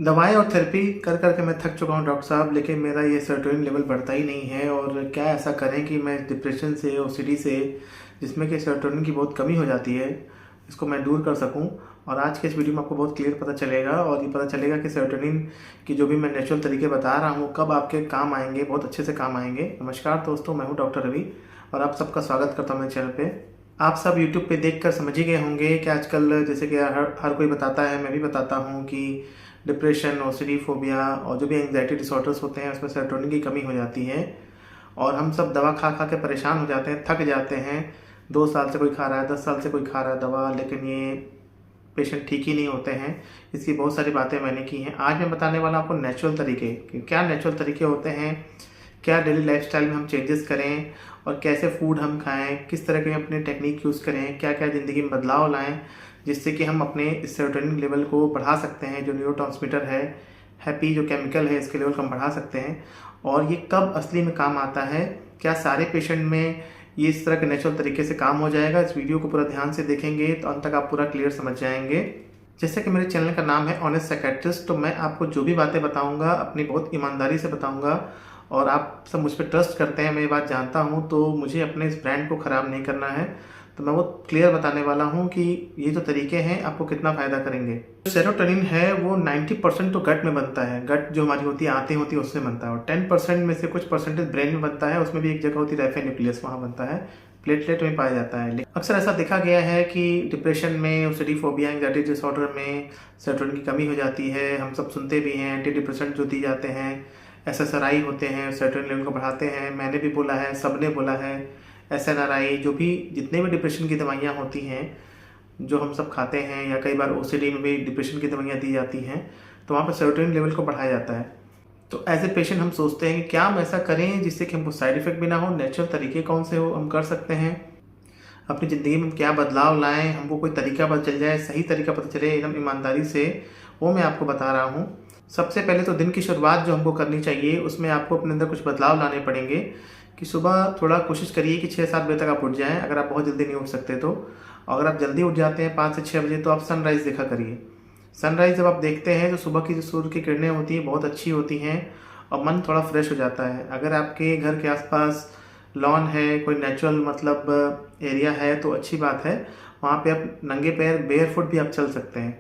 दवाएं और थेरेपी कर कर के मैं थक चुका हूँ डॉक्टर साहब, लेकिन मेरा ये सेरोटोनिन लेवल बढ़ता ही नहीं है। और क्या ऐसा करें कि मैं डिप्रेशन से, ओसीडी से, जिसमें कि सेरोटोनिन की बहुत कमी हो जाती है, इसको मैं दूर कर सकूं। और आज के इस वीडियो में आपको बहुत क्लियर पता चलेगा, और ये पता चलेगा कि सेरोटोनिन की जो भी मैं नेचुरल तरीके बता रहा हूँ कब आपके काम आएंगे, बहुत अच्छे से काम आएंगे। नमस्कार दोस्तों, मैं हूँ डॉक्टर रवि और आप सबका स्वागत करता हूँ मेरे चैनल पे। आप सब यूट्यूब पे देखकर समझ ही गए होंगे कि आजकल जैसे कि हर कोई बताता है, मैं भी बताता हूँ कि डिप्रेशन, ओसीडी, फोबिया और जो भी एंग्जाइटी डिसऑर्डर्स होते हैं उसमें सेरोटोनिन की कमी हो जाती है। और हम सब दवा खा खा के परेशान हो जाते हैं, थक जाते हैं। 2 साल से कोई खा रहा है, 10 साल से कोई खा रहा है दवा, लेकिन ये पेशेंट ठीक ही नहीं होते हैं। इसकी बहुत सारी बातें मैंने की हैं। आज मैं बताने वाला आपको नेचुरल तरीके कि क्या नेचुरल तरीके होते हैं, क्या डेली लाइफस्टाइल में हम चेंजेस करें और कैसे फूड हम खाएं, किस तरह के अपने टेक्निक यूज़ करें, क्या क्या ज़िंदगी में बदलाव लाएं जिससे कि हम अपने सेरोटोनिन लेवल को बढ़ा सकते हैं। जो न्यूरोट्रांसमीटर है, हैप्पी जो केमिकल है, इसके लेवल को हम बढ़ा सकते हैं। और ये कब असली में काम आता है, क्या सारे पेशेंट में ये इस तरह के नेचुरल तरीके से काम हो जाएगा। इस वीडियो को पूरा ध्यान से देखेंगे तो अंत तक आप पूरा क्लियर समझ जाएंगे। जैसे कि मेरे चैनल का नाम है ऑनेस्ट साइकियाट्रिस्ट, तो मैं आपको जो भी बातें बताऊंगा अपनी बहुत ईमानदारी से बताऊंगा। और आप सब मुझ पर ट्रस्ट करते हैं, मैं ये बात जानता हूं, तो मुझे अपने इस ब्रांड को ख़राब नहीं करना है। तो मैं वो क्लियर बताने वाला हूं कि ये जो तरीके हैं आपको कितना फ़ायदा करेंगे। सेरोटोनिन है वो 90% तो गट में बनता है। गट जो हमारी होती है, आंतें होती है, उससे बनता है। और 10% में से कुछ परसेंटेज ब्रेन में बनता है। उसमें भी एक जगह होती है रेफे न्यूक्लियस, वहाँ बनता है। प्लेटलेट में पाया जाता है। अक्सर ऐसा देखा गया है कि डिप्रेशन में, ओसीडी, फोबिया, एंग्जाइटी डिसऑर्डर में सेरोटोनिन की कमी हो जाती है। हम सब सुनते भी हैं, एंटी डिप्रेसेंट जो दी जाते हैं, एसएसआरआई होते हैं, सेरोटोनिन लेवल को बढ़ाते हैं। मैंने भी बोला है, सबने बोला है। एसएनआरआई, जो भी जितने भी डिप्रेशन की दवाइयाँ होती हैं जो हम सब खाते हैं, या कई बार ओसीडी में भी डिप्रेशन की दवाइयाँ दी जाती हैं, तो वहाँ पर सेरोटोनिन लेवल को बढ़ाया जाता है। तो एज ए पेशेंट हम सोचते हैं कि क्या हम ऐसा करें जिससे कि हमको साइड इफेक्ट भी ना हो। नेचुरल तरीके कौन से हो हम कर सकते हैं, अपनी ज़िंदगी में क्या बदलाव लाएं, हमको कोई तरीका पता चल जाए, सही तरीका पता चले एकदम ईमानदारी से, वो मैं आपको बता रहा हूँ। सबसे पहले तो दिन की शुरुआत जो हमको करनी चाहिए, उसमें आपको अपने अंदर कुछ बदलाव लाने पड़ेंगे। कि सुबह थोड़ा कोशिश करिए कि 6-7 बजे तक आप उठ जाएं, अगर आप बहुत जल्दी नहीं उठ सकते तो। अगर आप जल्दी उठ जाते हैं 5 से 6 बजे, तो आप सनराइज़ देखा करिए। सनराइज़ जब आप देखते हैं तो सुबह की जो सूर्य की किरणें होती हैं बहुत अच्छी होती हैं और मन थोड़ा फ्रेश हो जाता है। अगर आपके घर के आसपास लॉन है, कोई नेचुरल मतलब एरिया है, तो अच्छी बात है। वहाँ पे आप नंगे पैर, बेयर फुट भी आप चल सकते हैं।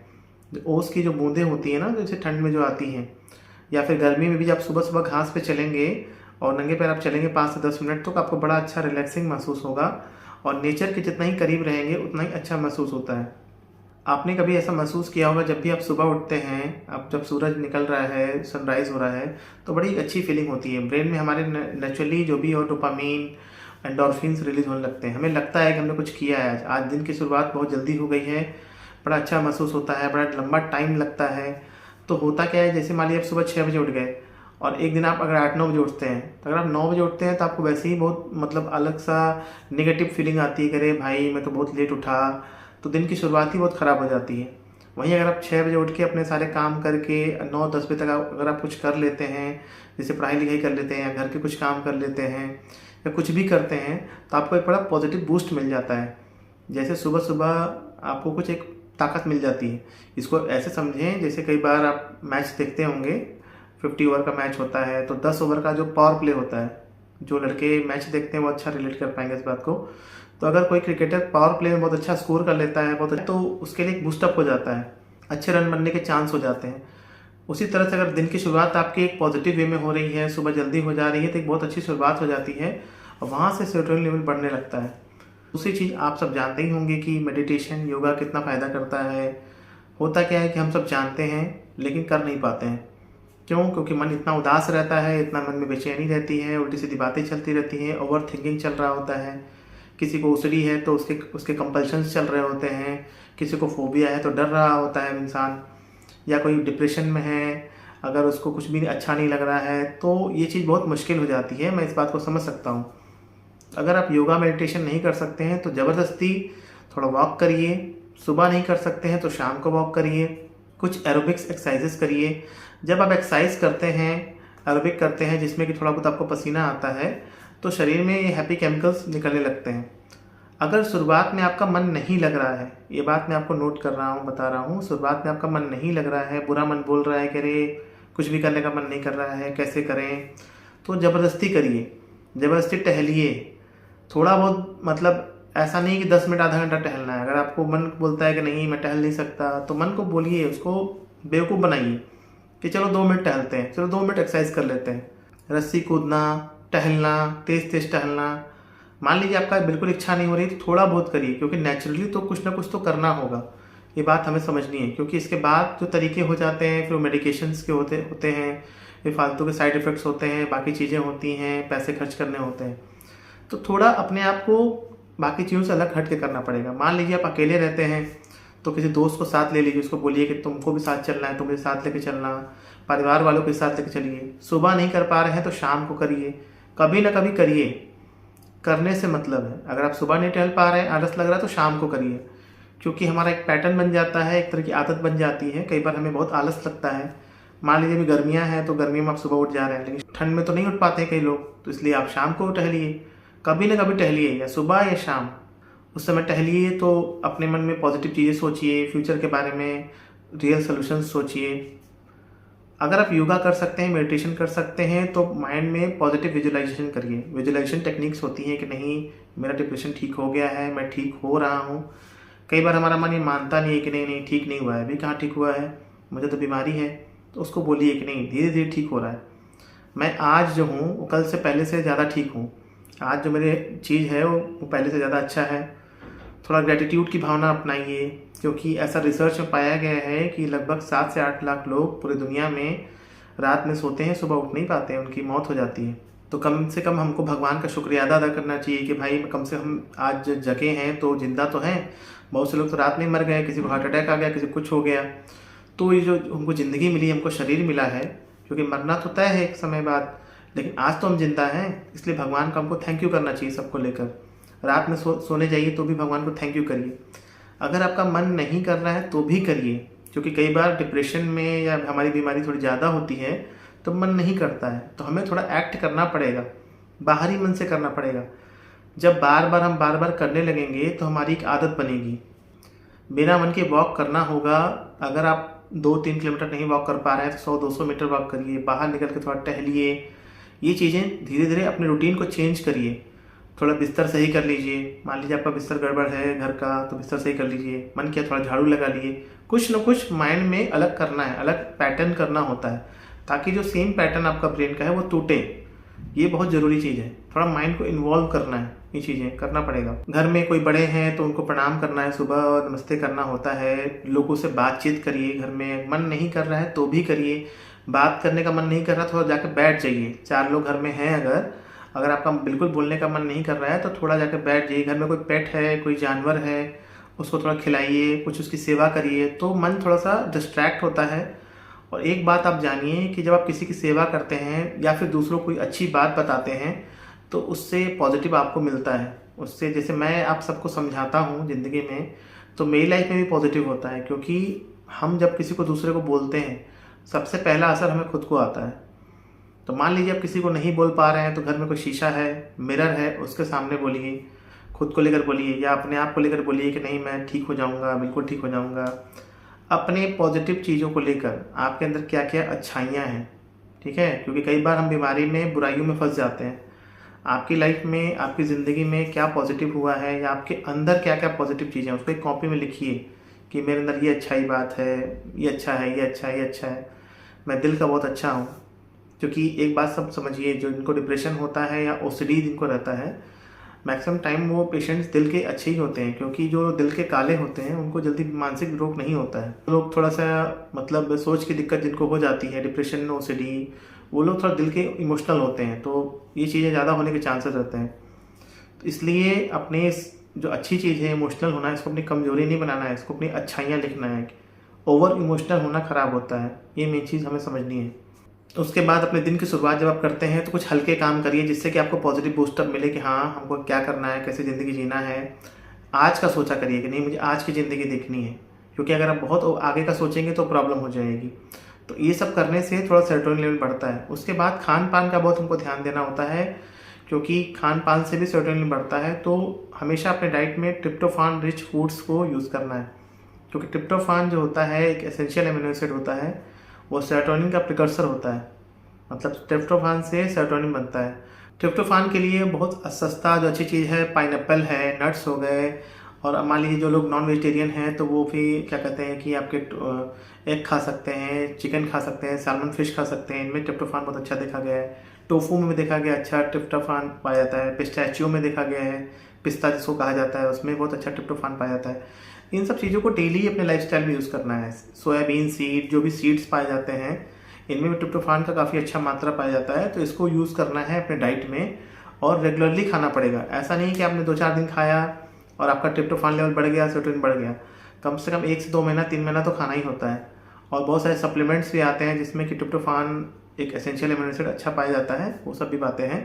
जो ओस की जो बूंदें होती हैं ना, जैसे ठंड में जो आती हैं, या फिर गर्मी में भी जब सुबह सुबह घास पे चलेंगे और नंगे पैर आप चलेंगे 5 से 10 मिनट, तो आपको बड़ा अच्छा रिलैक्सिंग महसूस होगा। और नेचर के जितना ही करीब रहेंगे उतना ही अच्छा महसूस होता है। आपने कभी ऐसा महसूस किया होगा, जब भी आप सुबह उठते हैं, अब जब सूरज निकल रहा है, सनराइज़ हो रहा है, तो बड़ी अच्छी फीलिंग होती है। ब्रेन में हमारे नेचुरली जो भी और डोपामीन, एंडोर्फिन्स रिलीज होने लगते हैं। हमें लगता है कि हमने कुछ किया है, आज दिन की शुरुआत बहुत जल्दी हो गई है, बड़ा अच्छा महसूस होता है, बड़ा लंबा टाइम लगता है। तो होता क्या है, जैसे मान लीजिए आप सुबह 6 बजे उठ गए और एक दिन आप अगर 8-9 बजे उठते हैं, तो अगर आप 9 बजे उठते हैं तो आपको वैसे ही बहुत मतलब अलग सा नेगेटिव फीलिंग आती है कि अरे भाई मैं तो बहुत लेट उठा, तो दिन की शुरुआत ही बहुत ख़राब हो जाती है। वहीं अगर आप 6 बजे उठ के अपने सारे काम करके 9-10 बजे तक अगर आप कुछ कर लेते हैं, जैसे पढ़ाई लिखाई कर लेते हैं या घर के कुछ काम कर लेते हैं या कुछ भी करते हैं, तो आपको एक बड़ा पॉजिटिव बूस्ट मिल जाता है। जैसे सुबह सुबह आपको कुछ एक ताकत मिल जाती है। इसको ऐसे समझें जैसे कई बार आप मैच देखते होंगे, 50 ओवर का मैच होता है, तो 10 ओवर का जो पावर प्ले होता है, जो लड़के मैच देखते हैं वो अच्छा रिलेट कर पाएंगे इस बात को। तो अगर कोई क्रिकेटर पावर प्ले में बहुत अच्छा स्कोर कर लेता है, बहुत अच्छा, तो उसके लिए एक बूस्टअप हो जाता है, अच्छे रन बनने के चांस हो जाते हैं। उसी तरह से अगर दिन की शुरुआत आपकी एक पॉजिटिव वे में हो रही है, सुबह जल्दी हो जा रही है, तो एक बहुत अच्छी शुरुआत हो जाती है और वहाँ से सेरोटोनिन लेवल बढ़ने लगता है। दूसरी चीज़ आप सब जानते ही होंगे कि मेडिटेशन, योगा कितना फ़ायदा करता है। होता क्या है कि हम सब जानते हैं लेकिन कर नहीं पाते हैं। क्यों? क्योंकि मन इतना उदास रहता है, इतना मन में बेचैनी रहती है, उल्टी सीधी बातें चलती रहती हैं, ओवर थिंकिंग चल रहा होता है। किसी को ओसीडी है तो उसके कंपल्शंस चल रहे होते हैं, किसी को फोबिया है तो डर रहा होता है इंसान, या कोई डिप्रेशन में है, अगर उसको कुछ भी अच्छा नहीं लग रहा है, तो ये चीज़ बहुत मुश्किल हो जाती है। मैं इस बात को समझ सकता हूँ। अगर आप योगा मेडिटेशन नहीं कर सकते हैं तो ज़बरदस्ती थोड़ा वॉक करिए। सुबह नहीं कर सकते हैं तो शाम को वॉक करिए। कुछ एरोबिक्स एक्सरसाइजेस करिए। जब आप एक्सरसाइज करते हैं, एरोबिक करते हैं, जिसमें कि थोड़ा बहुत आपको पसीना आता है, तो शरीर में ये हैप्पी केमिकल्स निकलने लगते हैं। अगर शुरुआत में आपका मन नहीं लग रहा है, ये बात मैं आपको नोट कर रहा हूँ, बता रहा हूँ, शुरुआत में आपका मन नहीं लग रहा है, बुरा मन बोल रहा है कि अरे कुछ भी करने का मन नहीं कर रहा है, कैसे करें, तो ज़बरदस्ती करिए, ज़बरदस्ती टहलिए थोड़ा बहुत। मतलब ऐसा नहीं कि 10 मिनट आधा घंटा टहलना है। अगर आपको मन बोलता है कि नहीं मैं टहल नहीं सकता, तो मन को बोलिए, उसको बेवकूफ़ बनाइए कि चलो 2 मिनट टहलते हैं, चलो 2 मिनट एक्सरसाइज कर लेते हैं। रस्सी कूदना, टहलना, तेज़ तेज़ टहलना। मान लीजिए आपका बिल्कुल इच्छा नहीं हो रही तो थोड़ा बहुत करिए, क्योंकि नेचुरली तो कुछ ना कुछ तो करना होगा। ये बात हमें समझनी है, क्योंकि इसके बाद जो तरीके हो जाते हैं फिर मेडिकेशंस के होते हैं, फिर फालतू के साइड इफ़ेक्ट्स होते हैं, बाकी चीज़ें होती हैं, पैसे खर्च करने होते हैं। तो थोड़ा अपने आप को बाकी चीज़ों से अलग हट के करना पड़ेगा। मान लीजिए आप अकेले रहते हैं तो किसी दोस्त को साथ ले लीजिए, उसको बोलिए कि तुमको भी साथ चलना है, तुम मुझे साथ लेके चलना। परिवार वालों के साथ लेके चलिए। सुबह नहीं कर पा रहे हैं तो शाम को करिए, कभी ना कभी करिए। करने से मतलब है, अगर आप सुबह नहीं टहल पा रहे हैं, आलस लग रहा है, तो शाम को करिए, क्योंकि हमारा एक पैटर्न बन जाता है, एक तरह की आदत बन जाती है। कई बार हमें बहुत आलस लगता है। मान लीजिए अभी गर्मियाँ हैं तो गर्मियों में आप सुबह उठ जा रहे हैं, लेकिन ठंड में तो नहीं उठ पाते कई लोग, तो इसलिए आप शाम को टहलिए, कभी ना कभी टहलिए, या सुबह या शाम, उस समय टहलिए। तो अपने मन में पॉजिटिव चीज़ें सोचिए, फ्यूचर के बारे में रियल सोल्यूशंस सोचिए। अगर आप योगा कर सकते हैं, मेडिटेशन कर सकते हैं, तो माइंड में पॉजिटिव विजुअलाइजेशन करिए। विजुअलाइजेशन टेक्निक्स होती हैं कि नहीं मेरा डिप्रेशन ठीक हो गया है, मैं ठीक हो रहा हूँ। कई बार हमारा मन ये मानता नहीं है कि नहीं नहीं ठीक नहीं हुआ है, अभी कहाँ ठीक हुआ है, मुझे तो बीमारी है। तो उसको बोलिए कि नहीं धीरे धीरे ठीक हो रहा है, मैं आज जो हूँ वो कल से पहले से ज़्यादा ठीक हूँ, आज जो मेरे चीज़ है वो पहले से ज़्यादा अच्छा है। थोड़ा ग्रेटिट्यूड की भावना अपनाइए, क्योंकि ऐसा रिसर्च में पाया गया है कि लगभग 7 से 8 लाख लोग पूरी दुनिया में रात में सोते हैं, सुबह उठ नहीं पाते हैं, उनकी मौत हो जाती है। तो कम से कम हमको भगवान का शुक्रिया अदा करना चाहिए कि भाई कम से कम आज जगे हैं तो जिंदा तो हैं। बहुत से लोग तो रात में मर गए, किसी को हार्ट अटैक आ गया, किसी को कुछ हो गया। तो ये जो हमको ज़िंदगी मिली, हमको शरीर मिला है, क्योंकि मरना तो तय है एक समय बाद, लेकिन आज तो हम जिंदा हैं, इसलिए भगवान का हमको थैंक यू करना चाहिए सबको लेकर। रात में सोने जाइए तो भी भगवान को थैंक यू करिए। अगर आपका मन नहीं कर रहा है तो भी करिए, क्योंकि कई बार डिप्रेशन में या हमारी बीमारी थोड़ी ज़्यादा होती है तो मन नहीं करता है, तो हमें थोड़ा एक्ट करना पड़ेगा, बाहरी मन से करना पड़ेगा। जब हम बार बार करने लगेंगे तो हमारी एक आदत बनेगी। बिना मन के वॉक करना होगा। अगर आप 2-3 किलोमीटर नहीं वॉक कर पा रहे हैं तो 100-200 मीटर वॉक करिए, बाहर निकल के थोड़ा टहलिए। ये चीज़ें धीरे धीरे अपने रूटीन को चेंज करिए। थोड़ा बिस्तर सही कर लीजिए, मान लीजिए आपका बिस्तर गड़बड़ है घर का, तो बिस्तर सही कर लीजिए। मन किया थोड़ा झाड़ू लगा लिए। कुछ ना कुछ माइंड में अलग करना है, अलग पैटर्न करना होता है, ताकि जो सेम पैटर्न आपका ब्रेन का है वो टूटे। ये बहुत ज़रूरी चीज़ है, थोड़ा माइंड को इन्वॉल्व करना है, ये चीज़ें करना पड़ेगा। घर में कोई बड़े हैं तो उनको प्रणाम करना है, सुबह और नमस्ते करना होता है। लोगों से बातचीत करिए, घर में मन नहीं कर रहा है तो भी करिए। बात करने का मन नहीं कर रहा थोड़ा जाकर बैठ जाइए। 4 लोग घर में हैं, अगर आपका बिल्कुल बोलने का मन नहीं कर रहा है तो थोड़ा जाकर बैठ जाइए। घर में कोई पेट है, कोई जानवर है, उसको थोड़ा खिलाइए, कुछ उसकी सेवा करिए, तो मन थोड़ा सा डिस्ट्रैक्ट होता है। और एक बात आप जानिए कि जब आप किसी की सेवा करते हैं या फिर दूसरों को कोई अच्छी बात बताते हैं तो उससे पॉजिटिव आपको मिलता है। उससे जैसे मैं आप सबको समझाता हूँ ज़िंदगी में, तो मेरी लाइफ में भी पॉजिटिव होता है, क्योंकि हम जब किसी को दूसरे को बोलते हैं सबसे पहला असर हमें खुद को आता है। तो मान लीजिए आप किसी को नहीं बोल पा रहे हैं तो घर में कोई शीशा है, मिरर है, उसके सामने बोलिए, खुद को लेकर बोलिए या अपने आप को लेकर बोलिए कि नहीं मैं ठीक हो जाऊंगा, बिल्कुल ठीक हो जाऊंगा। अपने पॉजिटिव चीज़ों को लेकर आपके अंदर क्या क्या अच्छाइयाँ हैं, ठीक है, क्योंकि कई बार हम बीमारी में, बुराइयों में फंस जाते हैं। आपकी लाइफ में, आपकी ज़िंदगी में क्या पॉजिटिव हुआ है या आपके अंदर क्या क्या पॉजिटिव चीज़ें हैं, उसको एक कॉपी में लिखिए कि मेरे अंदर ये अच्छाई बात है, ये अच्छा है, ये अच्छा है, ये अच्छा है, मैं दिल का बहुत अच्छा हूँ। क्योंकि एक बात सब समझिए, जो इनको डिप्रेशन होता है या ओसीडी जिनको रहता है, मैक्सिमम टाइम वो पेशेंट्स दिल के अच्छे ही होते हैं, क्योंकि जो दिल के काले होते हैं उनको जल्दी मानसिक रोग नहीं होता है। लोग थोड़ा सा मतलब सोच की दिक्कत जिनको हो जाती है, डिप्रेशन, ओसीडी, वो लोग थोड़ा दिल के इमोशनल होते हैं, तो ये चीज़ें ज़्यादा होने के चांसेस रहते हैं। तो इसलिए अपने जो अच्छी चीज़ है इमोशनल होना, इसको अपनी कमजोरी नहीं बनाना है, इसको अपनी अच्छाइयाँ लिखना है। ओवर इमोशनल होना ख़राब होता है, ये मेन चीज़ हमें समझनी है। उसके बाद अपने दिन की शुरुआत जब आप करते हैं तो कुछ हल्के काम करिए, जिससे कि आपको पॉजिटिव बूस्टअप मिले कि हाँ हमको क्या करना है, कैसे ज़िंदगी जीना है। आज का सोचा करिए कि नहीं मुझे आज की ज़िंदगी देखनी है, क्योंकि अगर आप बहुत आगे का सोचेंगे तो प्रॉब्लम हो जाएगी। तो ये सब करने से थोड़ा सेरोटोनिन लेवल बढ़ता है। उसके बाद खान पान का बहुत हमको ध्यान देना होता है, क्योंकि खान पान से भी सेरोटोनिन बढ़ता है। तो हमेशा अपने डाइट में ट्रिप्टोफान रिच फूड्स को यूज़ करना है, क्योंकि ट्रिप्टोफान जो होता है एक एसेंशियल एमिनो एसिड होता है, वो सेरोटोनिन का प्रिकर्सर होता है। मतलब ट्रिप्टोफान से सेरोटोनिन बनता है। ट्रिप्टोफान के लिए बहुत सस्ता जो अच्छी चीज़ है पाइनएप्पल है, नट्स हो गए, और मान लीजिए जो लोग नॉन वेजिटेरियन हैं तो वो भी क्या कहते हैं कि आपके एग खा सकते हैं, चिकन खा सकते हैं, सैल्मन फिश खा सकते हैं। इनमें ट्रिप्टोफान बहुत अच्छा देखा गया है। टोफू में देखा गया अच्छा ट्रिप्टोफान पाया जाता है। पिस्ताचियो में देखा गया है, पिस्ता जिसको कहा जाता है, उसमें बहुत अच्छा ट्रिप्टोफान पाया जाता है। इन सब चीज़ों को डेली अपने लाइफस्टाइल में यूज़ करना है। सोयाबीन सीड, जो भी सीड्स पाए जाते हैं, इनमें भी ट्रिप्टोफान का काफ़ी अच्छा मात्रा पाया जाता है। तो इसको यूज़ करना है अपने डाइट में और रेगुलरली खाना पड़ेगा। ऐसा नहीं कि आपने 2-4 दिन खाया और आपका ट्रिप्टोफान लेवल बढ़ गया, सेरोटोनिन बढ़ गया। कम से कम 1 से 2 महीना, 3 महीना तो खाना ही होता है। और बहुत सारे सप्लीमेंट्स भी आते हैं जिसमें कि ट्रिप्टोफान एक एसेंशियल एमिनो एसिड अच्छा पाया जाता है। वो सब भी बातें हैं।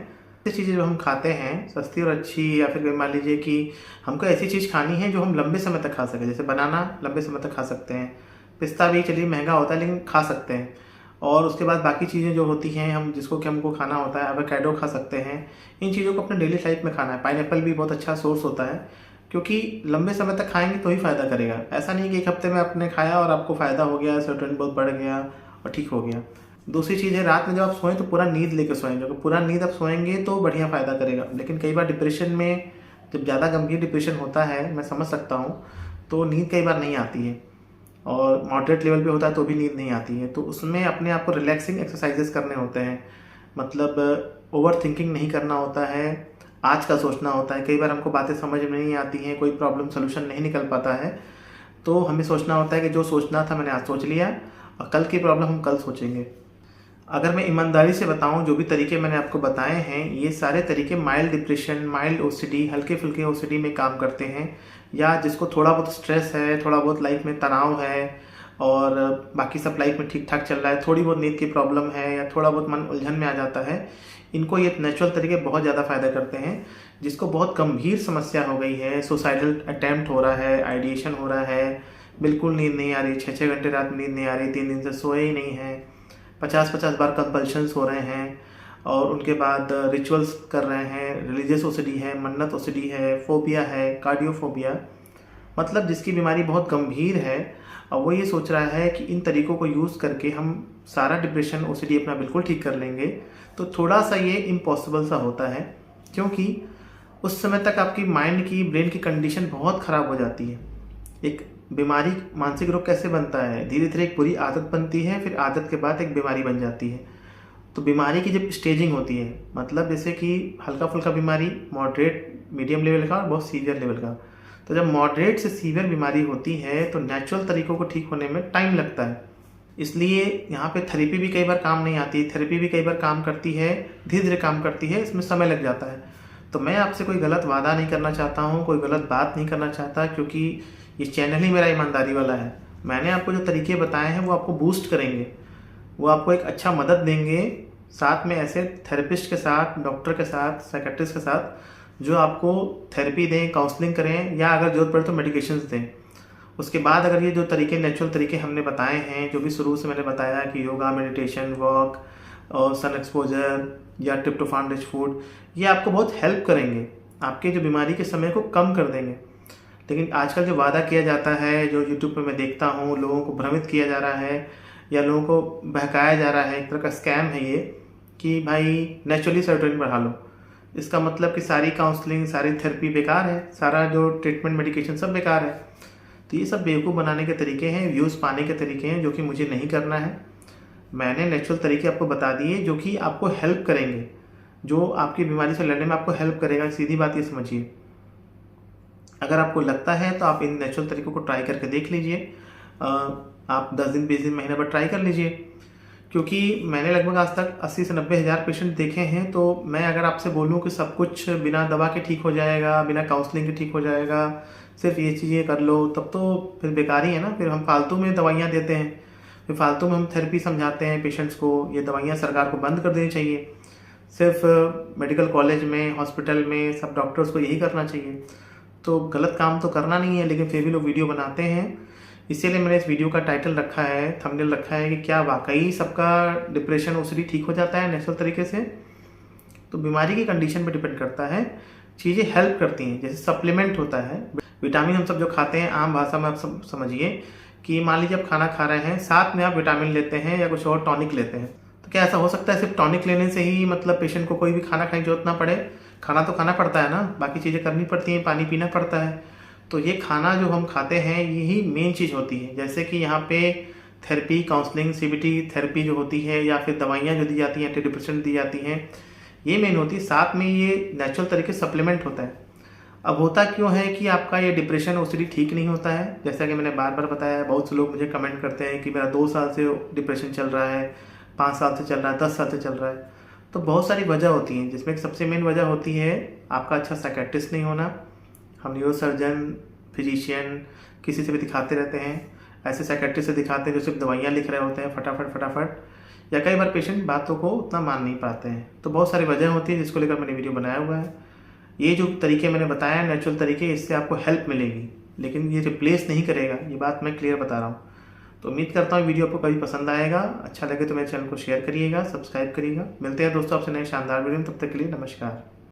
ऐसी चीज़ें जो हम खाते हैं सस्ती और अच्छी, या फिर मान लीजिए कि हमको ऐसी चीज़ खानी है जो हम लंबे समय तक खा सकें। जैसे बनाना लंबे समय तक खा सकते हैं, पिस्ता भी चलिए महंगा होता है लेकिन खा सकते हैं। और उसके बाद बाकी चीज़ें जो होती हैं हम जिसको कि हमको खाना होता है, एवोकाडो खा सकते हैं। इन चीज़ों को अपने डेली लाइफ में खाना है। पाइनएप्पल भी बहुत अच्छा सोर्स होता है, क्योंकि लंबे समय तक खाएंगे तो ही फ़ायदा करेगा। ऐसा नहीं कि 1 हफ्ते में आपने खाया और आपको फ़ायदा हो गया, सेरोटोनिन बहुत बढ़ गया और ठीक हो गया। दूसरी चीज़ है, रात में जब आप सोएं तो पूरा नींद लेकर सोएं। जो पूरा नींद आप सोएंगे तो बढ़िया फ़ायदा करेगा। लेकिन कई बार डिप्रेशन में, जब ज़्यादा गंभीर डिप्रेशन होता है, मैं समझ सकता हूँ, तो नींद कई बार नहीं आती है और मॉडरेट लेवल पे होता है तो भी नींद नहीं आती है। तो उसमें अपने आप को रिलैक्सिंग एक्सरसाइजेस करने होते हैं। मतलब ओवर थिंकिंग नहीं करना होता है, आज का सोचना होता है। कई बार हमको बातें समझ में नहीं आती हैं, कोई प्रॉब्लम सोल्यूशन नहीं निकल पाता है, तो हमें सोचना होता है कि जो सोचना था मैंने आज सोच लिया और कल की प्रॉब्लम हम कल सोचेंगे। अगर मैं ईमानदारी से बताऊं, जो भी तरीके मैंने आपको बताए हैं, ये सारे तरीके माइल्ड डिप्रेशन, माइल्ड ओसीडी, हल्के फुल्के ओसीडी में काम करते हैं। या जिसको थोड़ा बहुत स्ट्रेस है, थोड़ा बहुत लाइफ में तनाव है और बाकी सब लाइफ में ठीक ठाक चल रहा है, थोड़ी बहुत नींद की प्रॉब्लम है या थोड़ा बहुत मन उलझन में आ जाता है, इनको ये नेचुरल तरीके बहुत ज़्यादा फ़ायदा करते हैं। जिसको बहुत गंभीर समस्या हो गई है, सुसाइडल अटैम्प्ट हो रहा है, आइडिएशन हो रहा है, बिल्कुल नींद नहीं आ रही, 6-6 घंटे रात में नींद नहीं आ रही, 3 दिन से सोए ही नहीं हैं, 50-50 बार कंपल्शंस हो रहे हैं, और उनके बाद रिचुअल्स कर रहे हैं, रिलीजियस ओसीडी है, मन्नत ओसीडी है, फोबिया है, कार्डियोफोबिया, मतलब जिसकी बीमारी बहुत गंभीर है। और वो ये सोच रहा है कि इन तरीकों को यूज़ करके हम सारा डिप्रेशन ओसीडी अपना बिल्कुल ठीक कर लेंगे। तो थोड़ा सा ये इम्पॉसिबल सा होता है, क्योंकि उस समय तक आपकी माइंड की, ब्रेन की कंडीशन बहुत ख़राब हो जाती है। एक बीमारी, मानसिक रोग कैसे बनता है, धीरे धीरे एक बुरी आदत बनती है, फिर आदत के बाद एक बीमारी बन जाती है। तो बीमारी की जब स्टेजिंग होती है, मतलब जैसे कि हल्का फुल्का बीमारी, मॉडरेट, मीडियम लेवल का और बहुत सीवियर लेवल का। तो जब मॉडरेट से सीवियर बीमारी होती है तो नेचुरल तरीकों को ठीक होने में टाइम लगता है। इसलिए यहाँ पे थेरेपी भी कई बार काम नहीं आती, थेरेपी भी कई बार काम करती है, धीरे धीरे काम करती है, इसमें समय लग जाता है। तो मैं आपसे कोई गलत वादा नहीं करना चाहता हूँ, कोई गलत बात नहीं करना चाहता, क्योंकि ये चैनल ही मेरा ईमानदारी वाला है। मैंने आपको जो तरीके बताए हैं वो आपको बूस्ट करेंगे, वो आपको एक अच्छा मदद देंगे, साथ में ऐसे थेरेपिस्ट के साथ, डॉक्टर के साथ, साइकेट्रिस्ट के साथ, जो आपको थेरेपी दें, काउंसलिंग करें, या अगर जरूरत पड़े तो मेडिकेशंस दें। उसके बाद अगर ये जो तरीके, नेचुरल तरीके हमने बताए हैं, जो भी शुरू से मैंने बताया कि योगा, मेडिटेशन, वॉक और सन एक्सपोजर या ट्रिप्टोफान रिच फूड, ये आपको बहुत हेल्प करेंगे, आपके जो बीमारी के समय को कम कर देंगे। लेकिन आजकल जो वादा किया जाता है, जो यूट्यूब पे मैं देखता हूँ, लोगों को भ्रमित किया जा रहा है या लोगों को बहकाया जा रहा है, एक तरह का स्कैम है ये, कि भाई नेचुरली सेरोटोनिन बढ़ा लो। इसका मतलब कि सारी काउंसलिंग, सारी थेरेपी बेकार है, सारा जो ट्रीटमेंट, मेडिकेशन सब बेकार है। तो ये सब बेवकूफ़ बनाने के तरीके हैं, व्यूज़ पाने के तरीके हैं, जो कि मुझे नहीं करना है। मैंने नेचुरल तरीके आपको बता दिए जो कि आपको हेल्प करेंगे, जो आपकी बीमारी से लड़ने में आपको हेल्प करेगा। सीधी बात ये समझिए। अगर आपको लगता है तो आप इन नेचुरल तरीकों को ट्राई करके देख लीजिए। आप 10 दिन, 20 दिन, महीने भर ट्राई कर लीजिए, क्योंकि मैंने लगभग आज तक 80 से 90 हज़ार पेशेंट देखे हैं। तो मैं अगर आपसे बोलूं कि सब कुछ बिना दवा के ठीक हो जाएगा, बिना काउंसलिंग के ठीक हो जाएगा, सिर्फ ये चीज़ें कर लो, तब तो फिर बेकार ही है ना। फिर हम फालतू में दवाइयाँ देते हैं, फिर फालतू में हम थेरेपी समझाते हैं पेशेंट्स को। ये दवाइयाँ सरकार को बंद कर देनी चाहिए। सिर्फ मेडिकल कॉलेज में, हॉस्पिटल में सब डॉक्टर्स को यही करना चाहिए। तो गलत काम तो करना नहीं है, लेकिन फिर भी लोग वीडियो बनाते हैं। इसीलिए मैंने इस वीडियो का टाइटल रखा है, थंबनेल रखा है कि क्या वाकई सबका डिप्रेशन ओसीडी ठीक हो जाता है नेचुरल तरीके से। तो बीमारी की कंडीशन पर डिपेंड करता है, चीज़ें हेल्प करती हैं। जैसे सप्लीमेंट होता है, विटामिन हम सब जो खाते हैं, आम भाषा में आप सब समझिए कि मान लीजिए आप खाना खा रहे हैं, साथ में आप विटामिन लेते हैं या कुछ और टॉनिक लेते हैं, तो क्या ऐसा हो सकता है सिर्फ टॉनिक लेने से ही मतलब पेशेंट को कोई भी खाना खाने की जरूरत ना पड़े? खाना तो खाना पड़ता है ना, बाकी चीज़ें करनी पड़ती हैं, पानी पीना पड़ता है। तो ये खाना जो हम खाते हैं यही मेन चीज़ होती है। जैसे कि यहाँ पे थेरेपी, काउंसलिंग, सीबीटी थेरेपी जो होती है या फिर दवाइयाँ जो दी जाती हैं, एंटी डिप्रेसेंट दी जाती हैं, ये मेन होती है। साथ में ये नेचुरल तरीके से सप्लीमेंट होता है। अब होता क्यों है कि आपका ये डिप्रेशन ओसीडी ठीक नहीं होता है? जैसा कि मैंने बार बार बताया है, बहुत से लोग मुझे कमेंट करते हैं कि मेरा 2 साल से डिप्रेशन चल रहा है, 5 साल से चल रहा है, 10 साल से चल रहा है। तो बहुत सारी वजह होती हैं, जिसमें सबसे मेन वजह होती है आपका अच्छा साइकियाट्रिस्ट नहीं होना। हम न्यूरोसर्जन, फिजिशियन किसी से भी दिखाते रहते हैं, ऐसे साइकियाट्रिस्ट से दिखाते हैं जो सिर्फ दवाइयाँ लिख रहे होते हैं फटाफट, या कई बार पेशेंट बातों को उतना मान नहीं पाते हैं। तो बहुत सारी वजह होती है, जिसको लेकर मैंने वीडियो बनाया हुआ है। ये जो तरीके मैंने बताया नेचुरल तरीके, इससे आपको हेल्प मिलेगी, लेकिन ये रिप्लेस नहीं करेगा, ये बात मैं क्लियर बता रहा हूँ। तो उम्मीद करता हूँ वीडियो आपको कभी पसंद आएगा, अच्छा लगे तो मेरे चैनल को शेयर करिएगा, सब्सक्राइब करिएगा। मिलते हैं दोस्तों आपसे नए शानदार वीडियो में, तब तक के लिए नमस्कार।